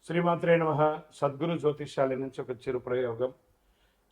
శ్రీమాత్రే నమః. సద్గురు జ్యోతిష్యాల నుంచి ఒక చిరు ప్రయోగం.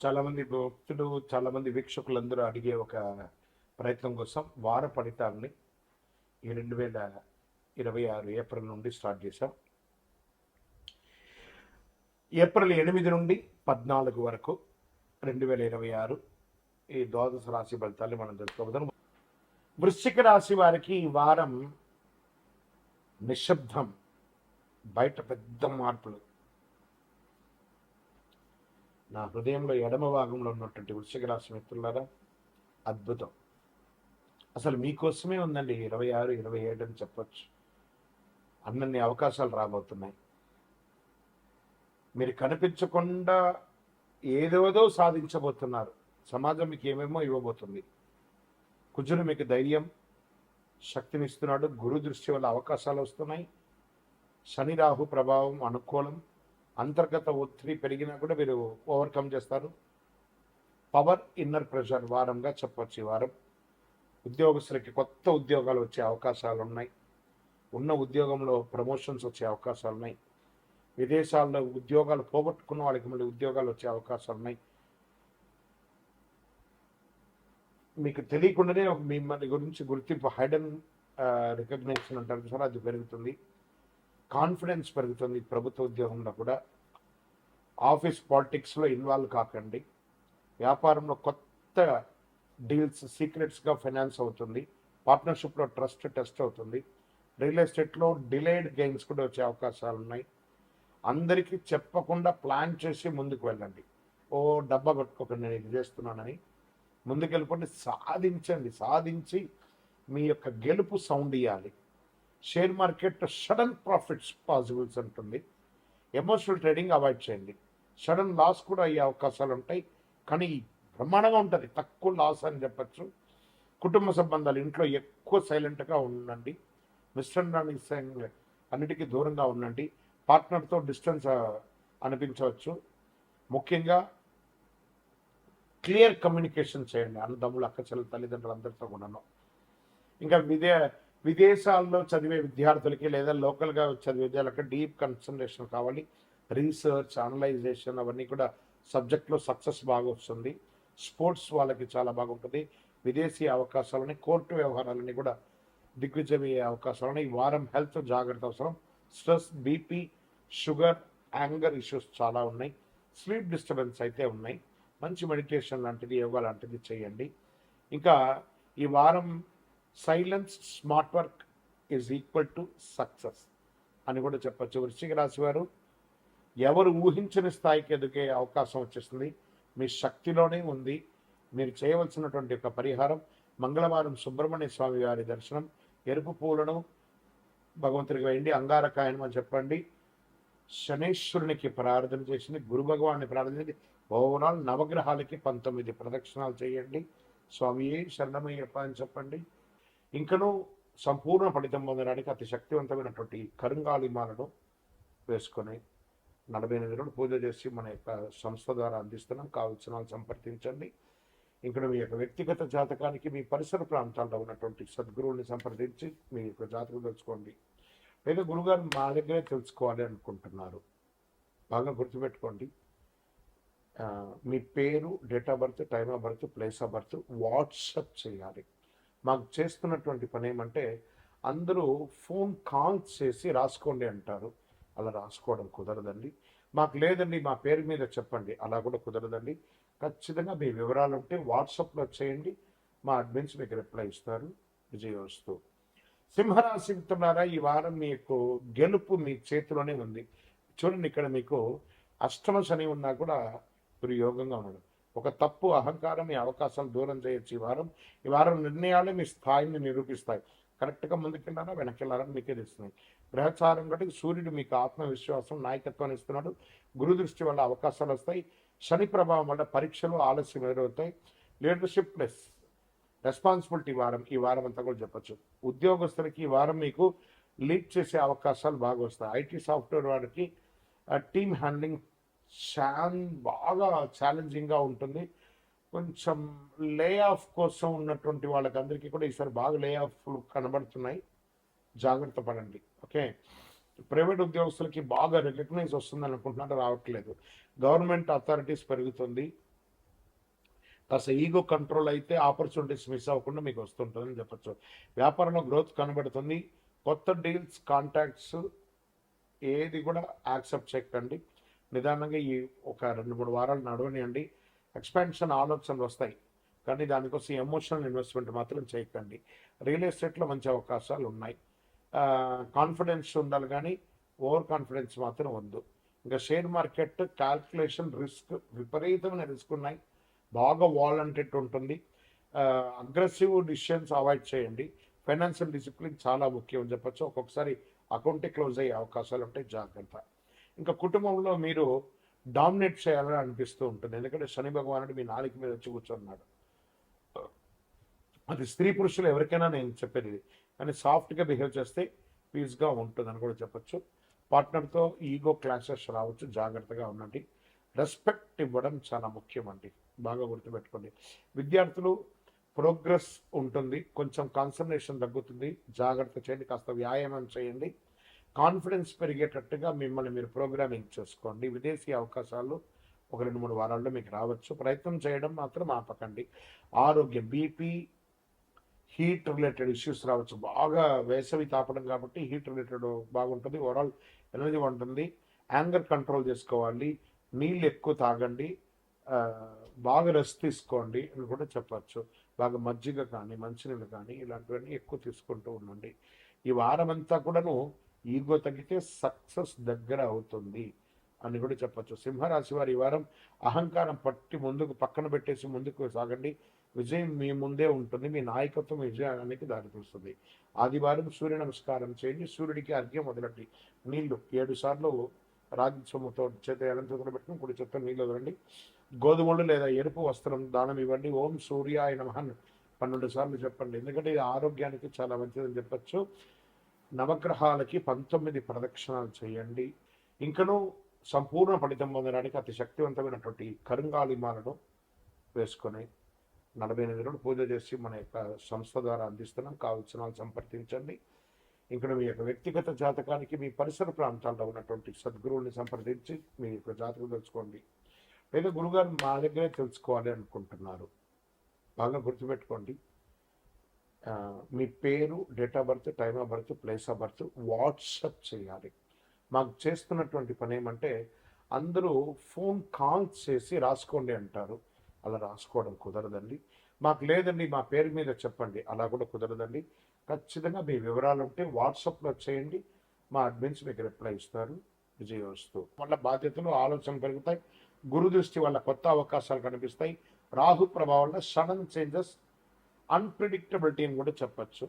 చాలామంది భక్తులు, చాలామంది వీక్షకులందరూ అడిగే ఒక ప్రయత్నం కోసం వార ఫలితాలని ఈ 2026 ఏప్రిల్ నుండి స్టార్ట్ చేశాం. ఏప్రిల్ 8 నుండి 14 వరకు 2026 ఈ ద్వాదశ రాశి ఫలితాలు మనం తెలుసుకోబోతున్నాం. వృశ్చిక రాశి వారికి ఈ వారం నిశ్శబ్దం, బయట పెద్ద మార్పులు. నా హృదయంలో ఎడమ భాగంలో ఉన్నటువంటి వృశ్చిక రాశి మిత్రులారా, అద్భుతం. అసలు మీకోసమే ఉందండి 26, 27 అని చెప్పొచ్చు. అన్నన్ని అవకాశాలు రాబోతున్నాయి. మీరు కనిపించకుండా ఏదేదో సాధించబోతున్నారు. సమాజం మీకు ఏమేమో ఇవ్వబోతుంది. కుజుడు మీకు ధైర్యం, శక్తినిస్తున్నాడు. గురు దృష్టి వల్ల అవకాశాలు వస్తున్నాయి. శని రాహు ప్రభావం అనుకూలం. అంతర్గత ఒత్తిడి పెరిగినా కూడా మీరు ఓవర్కమ్ చేస్తారు. పవర్, ఇన్నర్ ప్రెషర్ వారంగా చెప్పవచ్చు. ఈ వారం ఉద్యోగస్తులకి కొత్త ఉద్యోగాలు వచ్చే అవకాశాలు ఉన్నాయి. ఉన్న ఉద్యోగంలో ప్రమోషన్స్ వచ్చే అవకాశాలు ఉన్నాయి. విదేశాల్లో ఉద్యోగాలు పోగొట్టుకున్న వాళ్ళకి మళ్ళీ ఉద్యోగాలు వచ్చే అవకాశాలు ఉన్నాయి. మీకు తెలియకుండానే మిమ్మల్ని గురించి గుర్తింపు, హైడెన్ రికగ్నేషన్ అంటారు సార్, అది పెరుగుతుంది. కాన్ఫిడెన్స్ పెరుగుతుంది. ప్రభుత్వ ఉద్యోగంలో కూడా ఆఫీస్ పాలిటిక్స్లో ఇన్వాల్వ్ కాకండి. వ్యాపారంలో కొత్త డీల్స్ సీక్రెట్స్గా ఫైనాన్స్ అవుతుంది. పార్ట్నర్షిప్లో ట్రస్ట్ టెస్ట్ అవుతుంది. రియల్ ఎస్టేట్లో డిలేడ్ గెయిన్స్ కూడా వచ్చే అవకాశాలు ఉన్నాయి. అందరికీ చెప్పకుండా ప్లాన్ చేసి ముందుకు వెళ్ళండి. ఓ డబ్బా కొట్టుకోకండి, నేను ఇది చేస్తున్నానని. ముందుకు వెళ్ళిపోండి, సాధించండి. సాధించి మీ యొక్క గెలుపు సౌండ్ ఇవ్వాలి. Share market sudden profits possibles ఉంటుంది. ఎమోషనల్ ట్రేడింగ్ అవాయిడ్ చేయండి. సడన్ లాస్ కూడా అయ్యే అవకాశాలు ఉంటాయి, కానీ బ్రహ్మాండంగా ఉంటుంది. తక్కువ లాస్ అని చెప్పచ్చు. కుటుంబ సంబంధాలు, ఇంట్లో ఎక్కువ సైలెంట్గా ఉండండి. మిస్అండర్స్టాండింగ్ అన్నిటికీ దూరంగా ఉండండి. పార్ట్నర్తో డిస్టెన్స్ అనిపించవచ్చు. ముఖ్యంగా క్లియర్ కమ్యూనికేషన్ చేయండి. అన్నదమ్ములు, అక్క చెల్లెలు, తల్లిదండ్రులు అందరితో కూడాను. ఇంకా విదేశాల్లో చదివే విద్యార్థులకి లేదా లోకల్గా చదివే విద్యార్థులకి డీప్ కన్సన్ట్రేషన్ కావాలి. రీసెర్చ్, అనలైజేషన్ అవన్నీ కూడా సబ్జెక్ట్లో సక్సెస్ బాగా వస్తుంది. స్పోర్ట్స్ వాళ్ళకి చాలా బాగుంటుంది. విదేశీ అవకాశాలని, కోర్టు వ్యవహారాలని కూడా దిగ్విజయమయ్యే అవకాశాలని. ఈ వారం హెల్త్ జాగ్రత్త అవసరం. Stress, BP, sugar, anger issues చాలా ఉన్నాయి. స్లీప్ డిస్టర్బెన్స్ అయితే ఉన్నాయి. మంచి మెడిటేషన్ లాంటిది, యోగా లాంటిది చేయండి. ఇంకా ఈ వారం silence, smart work is equal to success అని కూడా చెప్పచ్చు. వృశ్చిక రాశి వారు ఎవరు ఊహించని స్థాయికి ఎదిగే అవకాశం వచ్చేస్తుంది. మీ శక్తిలోనే ఉంది. మీరు చేయవలసినటువంటి ఒక పరిహారం, మంగళవారం సుబ్రహ్మణ్య స్వామి వారి దర్శనం, ఎరుపు పూలను భగవంతుడికి వేయండి, అంగారకాయనం అని చెప్పండి. శనేశ్వరునికి ప్రార్థన చేసింది, గురు భగవాన్ని ప్రార్థన, ఓవరాల్ నవగ్రహాలకి 19 ప్రదక్షిణాలు చేయండి. స్వామియే శరణమయ్యప్ప అని చెప్పండి. ఇంకనూ సంపూర్ణ ఫలితం పొందడానికి అతి శక్తివంతమైనటువంటి కరుంగాళిమాలను వేసుకొని 48 రోజులు పూజ చేసి మన యొక్క సంస్థ ద్వారా అందిస్తున్నాం. కావలసిన వాళ్ళు సంప్రదించండి. ఇక్కడ మీ యొక్క వ్యక్తిగత జాతకానికి మీ పరిసర ప్రాంతాల్లో ఉన్నటువంటి సద్గురువుని సంప్రదించి మీ యొక్క జాతకం తెలుసుకోండి. లేదా గురుగారు మా దగ్గరే తెలుసుకోవాలి అనుకుంటున్నారు, బాగా గుర్తుపెట్టుకోండి. మీ పేరు, date of birth, time of birth, place of birth WhatsApp చేయాలి. మాకు చేస్తున్నటువంటి పని ఏమంటే, అందరూ ఫోన్ కాల్స్ చేసి రాసుకోండి అంటారు. అలా రాసుకోవడం కుదరదండి. మాకు లేదండి మా పేరు మీద చెప్పండి, అలా కూడా కుదరదండి. ఖచ్చితంగా మీ వివరాలు ఉంటే వాట్సాప్లో చేయండి. మా అడ్మిన్స్ మీకు రిప్లై ఇస్తారు. విజయోస్తు. సింహరాశి మిత్రులారా, ఈ వారం మీకు గెలుపు మీ చేతిలోనే ఉంది. చూడండి, ఇక్కడ మీకు అష్టమ శని ఉన్నా కూడా మీరు యోగంగా ఉండడం. ఒక తప్పు, అహంకారం మీ అవకాశాలు దూరం చేయొచ్చు. ఈ వారం నిర్ణయాలు మీ స్థాయిని నిరూపిస్తాయి. కరెక్ట్గా ముందుకెళ్ళారా వెనకెళ్ళారని మీకే తెలుస్తున్నాయి. గ్రహచారం కంటే సూర్యుడు మీకు ఆత్మవిశ్వాసం, నాయకత్వాన్ని ఇస్తున్నాడు. గురు దృష్టి వల్ల అవకాశాలు వస్తాయి. శని ప్రభావం వల్ల పరీక్షలు ఆలస్యం ఎదురవుతాయి. లీడర్షిప్ ప్లస్ రెస్పాన్సిబిలిటీ ఈ వారం అంతా కూడా చెప్పచ్చు. ఉద్యోగస్తులకి ఈ వారం మీకు లీడ్ చేసే అవకాశాలు బాగా వస్తాయి. ఐటీ సాఫ్ట్వేర్ వారికి టీమ్ హ్యాండ్లింగ్ బాగా ఛాలెంజింగ్గా ఉంటుంది. కొంచెం లే ఆఫ్ కోసం ఉన్నటువంటి వాళ్ళకందరికీ కూడా ఈసారి బాగా లే ఆఫ్లు కనబడుతున్నాయి. జాగ్రత్త పడండి. ఓకే, ప్రైవేట్ ఉద్యోగస్తులకి బాగా రికగ్నైజ్ వస్తుందని అనుకుంటున్నారు, రావట్లేదు. గవర్నమెంట్ అథారిటీస్ పెరుగుతుంది, కాస్త ఈగో కంట్రోల్ అయితే ఆపర్చునిటీస్ మిస్ అవ్వకుండా మీకు వస్తుంటుందని చెప్పచ్చు. వ్యాపారంలో గ్రోత్ కనబడుతుంది. కొత్త డీల్స్ కాంటాక్ట్స్ ఏది కూడా యాక్సెప్ట్ చేయకండి. నిదానంగా ఈ ఒక 2-3 వారాలు నడవనియండి. ఎక్స్పాన్షన్ ఆలోచనలు వస్తాయి, కానీ దానికోసం ఎమోషనల్ ఇన్వెస్ట్మెంట్ మాత్రం చేయకండి. రియల్ ఎస్టేట్లో మంచి అవకాశాలు ఉన్నాయి. కాన్ఫిడెన్స్ ఉండాలి, కానీ ఓవర్ కాన్ఫిడెన్స్ మాత్రం వద్దు. ఇంకా షేర్ మార్కెట్ క్యాల్కులేషన్, రిస్క్, విపరీతమైన రిస్క్ ఉన్నాయి. బాగా వాలంటెడ్ ఉంటుంది. అగ్రెసివ్ డిసిషన్స్ అవాయిడ్ చేయండి. ఫైనాన్షియల్ డిసిప్లిన్ చాలా ముఖ్యం అని చెప్పచ్చు. ఒక్కొక్కసారి అకౌంటే క్లోజ్ అయ్యే అవకాశాలు ఉంటాయి, జాగ్రత్త. ఇంకా కుటుంబంలో మీరు డామినేట్ చేయాలని అనిపిస్తూ ఉంటుంది, ఎందుకంటే శని భగవానుడు మీ నాలుక మీద వచ్చి కూర్చున్నాడు. అది స్త్రీ పురుషులు ఎవరికైనా నేను చెప్పేది ఇది, కానీ సాఫ్ట్గా బిహేవ్ చేస్తే పీస్గా ఉంటుందని కూడా చెప్పచ్చు. పార్ట్నర్తో ఈగో క్లాషెస్ రావచ్చు, జాగ్రత్తగా ఉండండి. రెస్పెక్ట్ ఇవ్వడం చాలా ముఖ్యం అండి, బాగా గుర్తుపెట్టుకోండి. విద్యార్థులు ప్రోగ్రెస్ ఉంటుంది, కొంచెం కాన్సన్ట్రేషన్ తగ్గుతుంది, జాగ్రత్త చేయండి. కాస్త వ్యాయామం చేయండి. కాన్ఫిడెన్స్ పెరిగేటట్టుగా మిమ్మల్ని మీరు ప్రోగ్రామింగ్ చేసుకోండి. విదేశీ అవకాశాలు ఒక 2-3 వారాల్లో మీకు రావచ్చు. ప్రయత్నం చేయడం మాత్రం ఆపకండి. ఆరోగ్యం, బీపీ, హీట్ రిలేటెడ్ ఇష్యూస్ రావచ్చు. బాగా వేసవి తాపడం కాబట్టి హీట్ రిలేటెడ్ బాగుంటుంది, ఓవరాల్ ఎనర్జీ ఉంటుంది. యాంగర్ కంట్రోల్ చేసుకోవాలి. నీళ్ళు ఎక్కువ తాగండి, బాగా రెస్ట్ తీసుకోండి అని కూడా చెప్పచ్చు. బాగా మజ్జిగ కానీ మంచినీళ్ళు కానీ ఇలాంటివన్నీ ఎక్కువ తీసుకుంటూ ఉండండి. ఈ వారం అంతా కూడాను ఈగో తగ్గితే సక్సెస్ దగ్గర అవుతుంది అని కూడా చెప్పచ్చు. సింహరాశి వారి ఈ వారం అహంకారం పట్టి ముందుకు పక్కన పెట్టేసి ముందుకు సాగండి. విజయం మీ ముందే ఉంటుంది, మీ నాయకత్వం విజయానికి దారితీస్తుంది. ఆదివారం సూర్య నమస్కారం చేయండి, సూర్యుడికి అర్ఘ్యం వదలండి. నీళ్లు 7 సార్లు రాగి సొమ్ముతో చేత ఎడం చేతులు పెట్టుకుని కుడి చేత నీళ్ళు వదలండి. గోధుమలు లేదా ఎరుపు వస్త్రం దానం ఇవ్వండి. ఓం సూర్యాయ నమః 12 సార్లు చెప్పండి, ఎందుకంటే ఇది ఆరోగ్యానికి చాలా మంచిదని చెప్పచ్చు. నవగ్రహాలకి 19 ప్రదక్షిణాలు చేయండి. ఇంకనూ సంపూర్ణ ఫలితం పొందడానికి అతి శక్తివంతమైనటువంటి కరుంగాలిమాలను వేసుకొని 48 రోజులు పూజ చేసి మన యొక్క సంస్థ ద్వారా అందిస్తున్నాం. కావాల్సిన వాళ్ళు సంప్రదించండి. ఇక్కడ మీ యొక్క వ్యక్తిగత జాతకానికి మీ పరిసర ప్రాంతాల్లో ఉన్నటువంటి సద్గురువుని సంప్రదించి మీ యొక్క జాతకం తెలుసుకోండి. లేదా గురుగారు మా దగ్గరే తెలుసుకోవాలి అనుకుంటున్నారు, బాగా గుర్తుపెట్టుకోండి. మీ పేరు, date of birth, time of birth, place of birth WhatsApp చేయాలి. మాకు చేస్తున్నటువంటి పని ఏమంటే అందరూ ఫోన్ కాల్స్ చేసి రాసుకోండి అంటారు, అలా రాసుకోవడం కుదరదండి. మాకు లేదండి మా పేరు మీద చెప్పండి, అలా కూడా కుదరదండి. ఖచ్చితంగా మీ వివరాలు ఉంటే వాట్సాప్లో చేయండి, మా అడ్మిన్స్ మీకు రిప్లై ఇస్తారు. విజయవస్తు వల్ల బాధ్యతలు ఆలోచనలు పెరుగుతాయి. గురు దృష్టి వల్ల కొత్త అవకాశాలు కనిపిస్తాయి. రాహు ప్రభావం వల్ల సడన్ చేంజెస్, అన్ప్రిడిక్టబిలిటీ అని కూడా చెప్పచ్చు.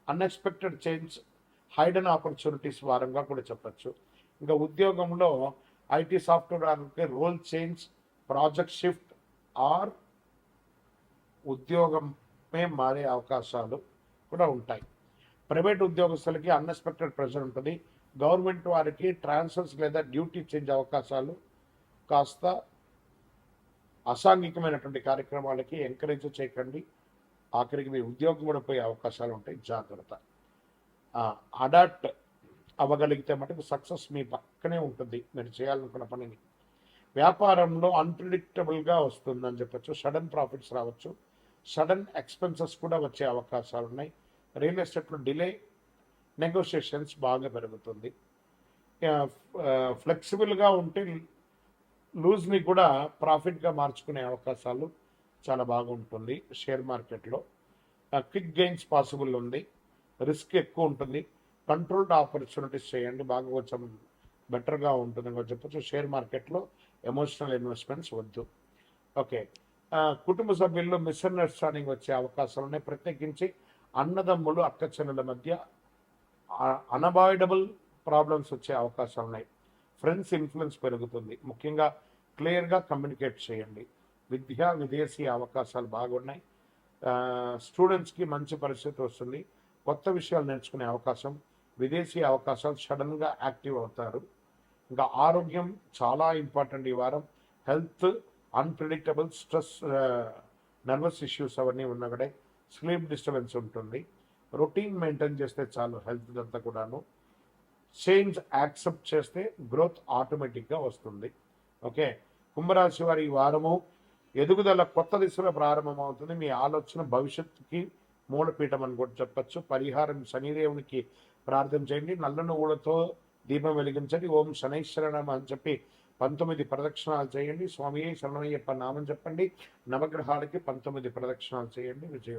అన్ఎక్స్పెక్టెడ్ చేంజ్, హైడెన్ ఆపర్చునిటీస్ వారంగా కూడా చెప్పచ్చు. ఇంకా ఉద్యోగంలో IT software role change, project shift or ఉద్యోగమే మారే అవకాశాలు కూడా ఉంటాయి. ప్రైవేట్ ఉద్యోగస్తులకి అన్ఎక్స్పెక్టెడ్ ప్రెషర్ ఉంటుంది. గవర్నమెంట్ వారికి ట్రాన్స్ఫర్స్ లేదా డ్యూటీ చేంజ్ అవకాశాలు, కాస్త అసాంఘికమైనటువంటి కార్యక్రమాలకి ఎంకరేజ్ చేయకండి. ఆఖరికి మీ ఉద్యోగం కూడా పోయే అవకాశాలు ఉంటాయి, జాగ్రత్త. అడాప్ట్ అవ్వగలిగితే మటుకు సక్సెస్ మీ పక్కనే ఉంటుంది మీరు చేయాలనుకున్న పనిని. వ్యాపారంలో అన్ప్రిడిక్టబుల్గా వస్తుందని చెప్పచ్చు. సడన్ ప్రాఫిట్స్ రావచ్చు, సడన్ ఎక్స్పెన్సెస్ కూడా వచ్చే అవకాశాలు ఉన్నాయి. రియల్ ఎస్టేట్లో డిలే, నెగోషియేషన్స్ బాగా పెరుగుతుంది. ఫ్లెక్సిబుల్గా ఉంటే లూజ్ని కూడా ప్రాఫిట్గా మార్చుకునే అవకాశాలు చాలా బాగుంటుంది. షేర్ మార్కెట్లో క్విక్ గెయిన్స్ పాసిబుల్ ఉంది, రిస్క్ ఎక్కువ ఉంటుంది. కంట్రోల్డ్ ఆపర్చునిటీస్ చేయండి, బాగా కొంచెం బెటర్గా ఉంటుందని కూడా చెప్పచ్చు. షేర్ మార్కెట్లో ఎమోషనల్ ఇన్వెస్ట్మెంట్స్ వద్దు. ఓకే, కుటుంబ సభ్యుల్లో మిస్అండర్స్టాండింగ్ వచ్చే అవకాశాలు ఉన్నాయి. ప్రత్యేకించి అన్నదమ్ములు, అక్క చెల్లెల మధ్య అన్అవాయిడబుల్ ప్రాబ్లమ్స్ వచ్చే అవకాశాలు ఉన్నాయి. ఫ్రెండ్స్ ఇన్ఫ్లుయెన్స్ పెరుగుతుంది. ముఖ్యంగా క్లియర్గా కమ్యూనికేట్ చేయండి. విదేశీ అవకాశాలు బాగున్నాయి. స్టూడెంట్స్కి మంచి పరిస్థితి వస్తుంది. కొత్త విషయాలు నేర్చుకునే అవకాశం, విదేశీ అవకాశాలు, సడన్గా యాక్టివ్ అవుతారు. ఇంకా ఆరోగ్యం చాలా ఇంపార్టెంట్ ఈ వారం. Health unpredictable, stress, nervous issues అవన్నీ ఉన్నా కూడా స్లీప్ డిస్టర్బెన్స్ ఉంటుంది. రొటీన్ మెయింటైన్ చేస్తే చాలు హెల్త్ అంతా కూడాను. చేంజ్ యాక్సెప్ట్ చేస్తే గ్రోత్ ఆటోమేటిక్గా వస్తుంది. ఓకే, కుంభరాశి వారి ఈ వారము ఎదుగుదల కొత్త దిశలో ప్రారంభమవుతుంది. మీ ఆలోచన భవిష్యత్తుకి మూలపీఠం అని కూడా చెప్పచ్చు. పరిహారం శనిదేవునికి ప్రార్థన చేయండి. నల్ల నువ్వులతో దీపం వెలిగించండి. ఓం శనైశ్వరణం అని చెప్పి 19 ప్రదక్షిణాలు చేయండి. స్వామి శరణమయ్యప్ప నామం చెప్పండి. నవగ్రహాలకి 19 ప్రదక్షిణాలు చేయండి. విజయం.